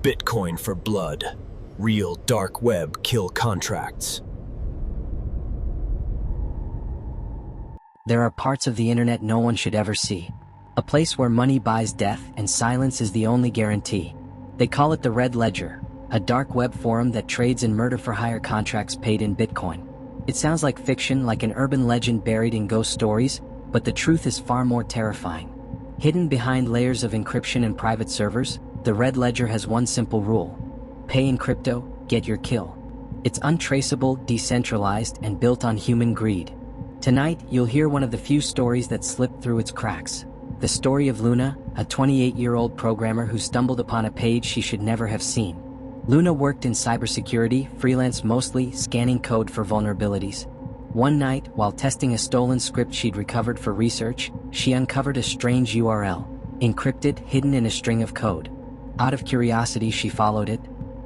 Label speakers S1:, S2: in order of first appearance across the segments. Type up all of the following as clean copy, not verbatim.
S1: Bitcoin for blood. Real dark web kill contracts.
S2: There are parts of the internet no one should ever see. A place where money buys death and silence is the only guarantee. They call it the Red Ledger, a dark web forum that trades in murder-for-hire contracts paid in Bitcoin. It sounds like fiction, like an urban legend buried in ghost stories, but the truth is far more terrifying. Hidden behind layers of encryption and private servers, the Red Ledger has one simple rule: pay in crypto, get your kill. It's untraceable, decentralized, and built on human greed. Tonight, you'll hear one of the few stories that slipped through its cracks. The story of Luna, a 28-year-old programmer who stumbled upon a page she should never have seen. Luna worked in cybersecurity, freelance mostly, scanning code for vulnerabilities. One night, while testing a stolen script she'd recovered for research, she uncovered a strange URL, encrypted, hidden in a string of code. Out of curiosity, she followed it.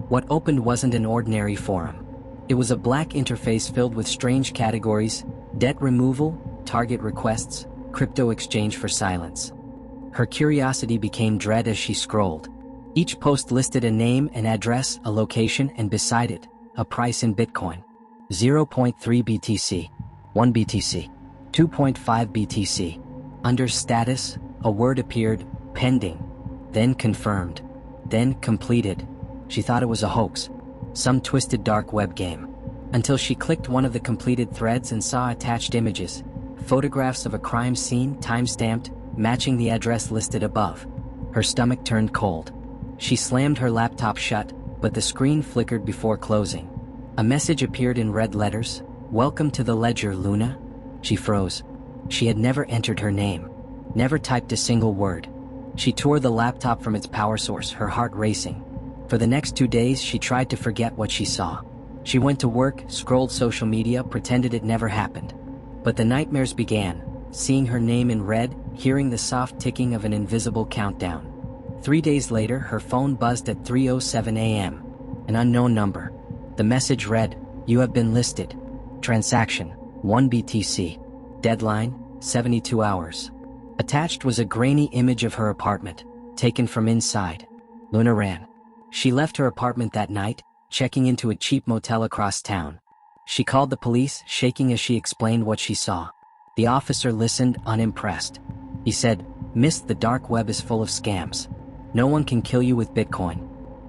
S2: What opened wasn't an ordinary forum. It was a black interface filled with strange categories: debt removal, target requests, crypto exchange for silence. Her curiosity became dread as she scrolled. Each post listed a name, an address, a location, and beside it, a price in Bitcoin. 0.3 BTC, 1 BTC, 2.5 BTC. Under status, a word appeared: pending, then confirmed, then completed. She thought it was a hoax, some twisted dark web game, until she clicked one of the completed threads and saw attached images, photographs of a crime scene, time-stamped, matching the address listed above. Her stomach turned cold. She slammed her laptop shut, but the screen flickered before closing. A message appeared in red letters: "Welcome to the ledger, Luna." She froze. She had never entered her name, never typed a single word. She tore the laptop from its power source, her heart racing. For the next 2 days, she tried to forget what she saw. She went to work, scrolled social media, pretended it never happened. But the nightmares began, seeing her name in red, hearing the soft ticking of an invisible countdown. 3 days later, her phone buzzed at 3:07 a.m. An unknown number. The message read: "You have been listed. Transaction, 1 BTC. Deadline, 72 hours. Attached was a grainy image of her apartment, taken from inside. Luna ran. She left her apartment that night, checking into a cheap motel across town. She called the police, shaking as she explained what she saw. The officer listened, unimpressed. He said, "Miss, the dark web is full of scams. No one can kill you with Bitcoin."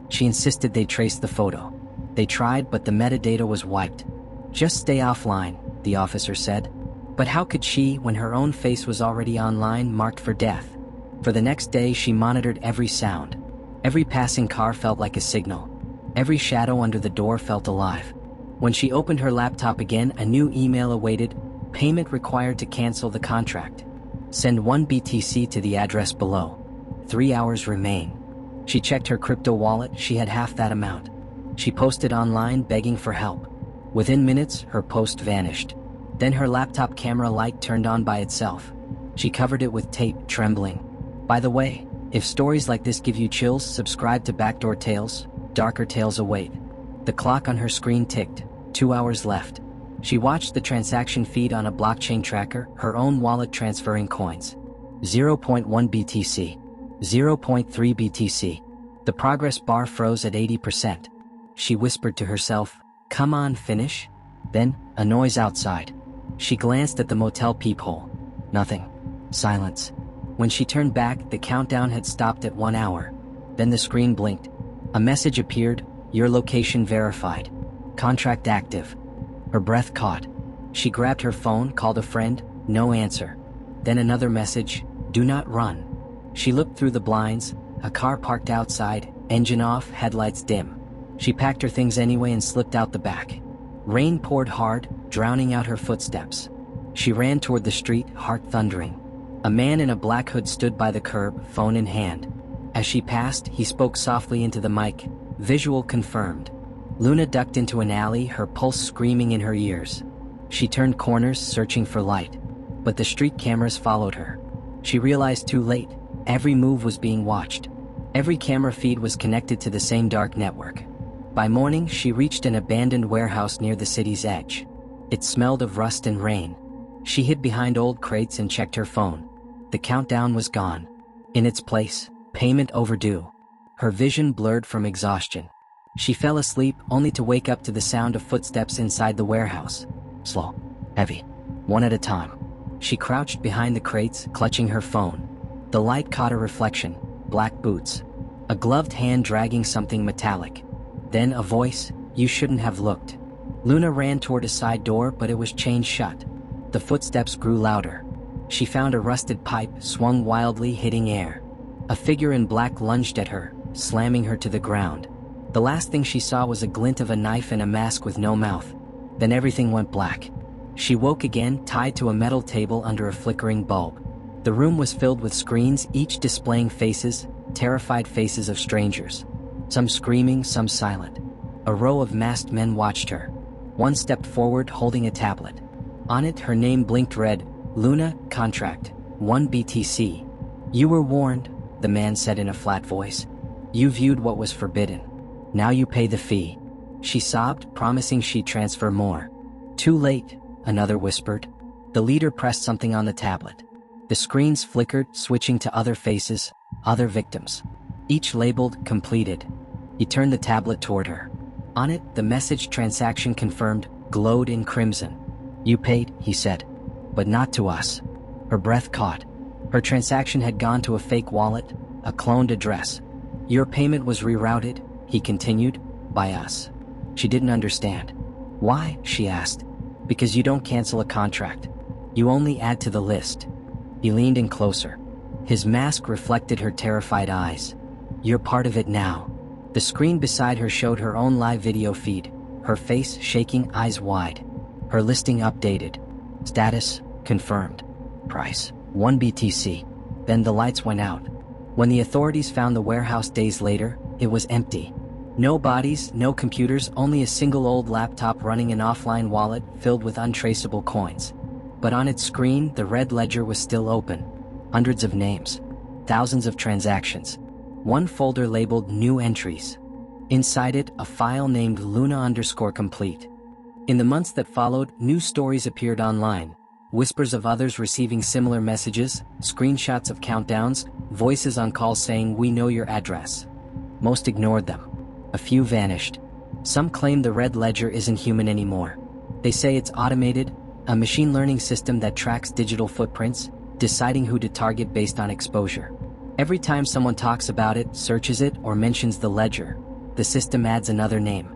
S2: She insisted they trace the photo. They tried, but the metadata was wiped. "Just stay offline," the officer said. But how could she, when her own face was already online, marked for death? For the next day, she monitored every sound. Every passing car felt like a signal. Every shadow under the door felt alive. When she opened her laptop again, a new email awaited: payment required to cancel the contract. Send 1 BTC to the address below. 3 hours remain. She checked her crypto wallet, she had half that amount. She posted online begging for help. Within minutes, her post vanished. Then her laptop camera light turned on by itself. She covered it with tape, trembling. By the way, if stories like this give you chills, subscribe to Backdoor Tales. Darker tales await. The clock on her screen ticked. 2 hours left. She watched the transaction feed on a blockchain tracker, her own wallet transferring coins. 0.1 BTC. 0.3 BTC. The progress bar froze at 80%. She whispered to herself, "Come on, finish." Then, a noise outside. She glanced at the motel peephole. Nothing. Silence. When she turned back, the countdown had stopped at 1 hour. Then the screen blinked. A message appeared: "Your location verified. Contract active." Her breath caught. She grabbed her phone, called a friend, no answer. Then another message: "Do not run." She looked through the blinds, a car parked outside, engine off, headlights dim. She packed her things anyway and slipped out the back. Rain poured hard, drowning out her footsteps. She ran toward the street, heart thundering. A man in a black hood stood by the curb, phone in hand. As she passed, he spoke softly into the mic. Visual confirmed. Luna ducked into an alley, her pulse screaming in her ears. She turned corners, searching for light. But the street cameras followed her. She realized too late. Every move was being watched. Every camera feed was connected to the same dark network. By morning, she reached an abandoned warehouse near the city's edge. It smelled of rust and rain. She hid behind old crates and checked her phone. The countdown was gone. In its place, payment overdue. her vision blurred from exhaustion. She fell asleep only to wake up to the sound of footsteps inside the warehouse. Slow, heavy, one at a time. She crouched behind the crates, clutching her phone. The light caught a reflection, black boots, a gloved hand dragging something metallic. Then a voice, "You shouldn't have looked." Luna ran toward a side door, but it was chained shut. The footsteps grew louder. She found a rusted pipe, swung wildly, hitting air. A figure in black lunged at her, slamming her to the ground. The last thing she saw was a glint of a knife and a mask with no mouth. Then everything went black. She woke again, tied to a metal table under a flickering bulb. The room was filled with screens, each displaying faces, terrified faces of strangers. Some screaming, some silent. A row of masked men watched her. One stepped forward, holding a tablet. On it, her name blinked red, Luna, contract, 1 BTC. "You were warned," the man said in a flat voice. "You viewed what was forbidden. Now you pay the fee." She sobbed, promising she'd transfer more. "Too late," another whispered. The leader pressed something on the tablet. The screens flickered, switching to other faces, other victims. Each labeled, completed. He turned the tablet toward her. On it, the message "transaction confirmed" glowed in crimson. "You paid," he said. "But not to us." Her breath caught. Her transaction had gone to a fake wallet, a cloned address. "Your payment was rerouted," he continued, "by us." She didn't understand. "Why?" she asked. "Because you don't cancel a contract. You only add to the list." He leaned in closer. His mask reflected her terrified eyes. "You're part of it now." The screen beside her showed her own live video feed, her face shaking, eyes wide. Her listing updated. Status, confirmed. Price, 1 BTC. Then the lights went out. When the authorities found the warehouse days later, it was empty. No bodies, no computers, only a single old laptop running an offline wallet filled with untraceable coins. But on its screen, the red ledger was still open. Hundreds of names. Thousands of transactions. One folder labeled New Entries. Inside it, a file named Luna_complete. In the months that followed, new stories appeared online. Whispers of others receiving similar messages, screenshots of countdowns, voices on calls saying, "We know your address." Most ignored them. A few vanished. Some claim the red ledger isn't human anymore. They say it's automated, a machine learning system that tracks digital footprints, deciding who to target based on exposure. Every time someone talks about it, searches it, or mentions the ledger, the system adds another name.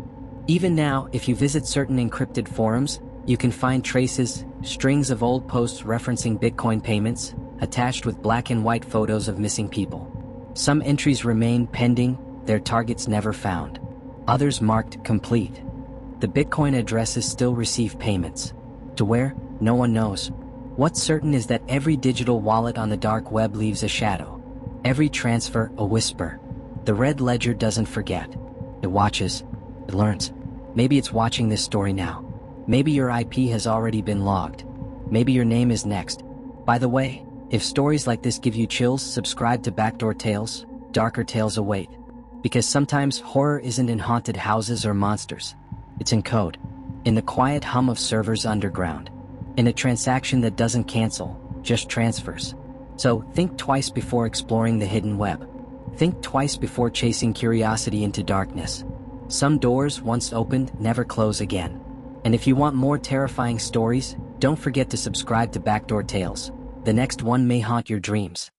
S2: Even now, if you visit certain encrypted forums, you can find traces, strings of old posts referencing Bitcoin payments, attached with black and white photos of missing people. Some entries remain pending, their targets never found. Others marked complete. The Bitcoin addresses still receive payments. To where? No one knows. What's certain is that every digital wallet on the dark web leaves a shadow. Every transfer, a whisper. The red ledger doesn't forget. It watches. It learns. Maybe it's watching this story now. Maybe your IP has already been logged. Maybe your name is next. By the way, if stories like this give you chills, subscribe to Backdoor Tales. Darker tales await. Because sometimes horror isn't in haunted houses or monsters. It's in code. In the quiet hum of servers underground. In a transaction that doesn't cancel, just transfers. So think twice before exploring the hidden web. Think twice before chasing curiosity into darkness. Some doors, once opened, never close again. And if you want more terrifying stories, don't forget to subscribe to Backdoor Tales. The next one may haunt your dreams.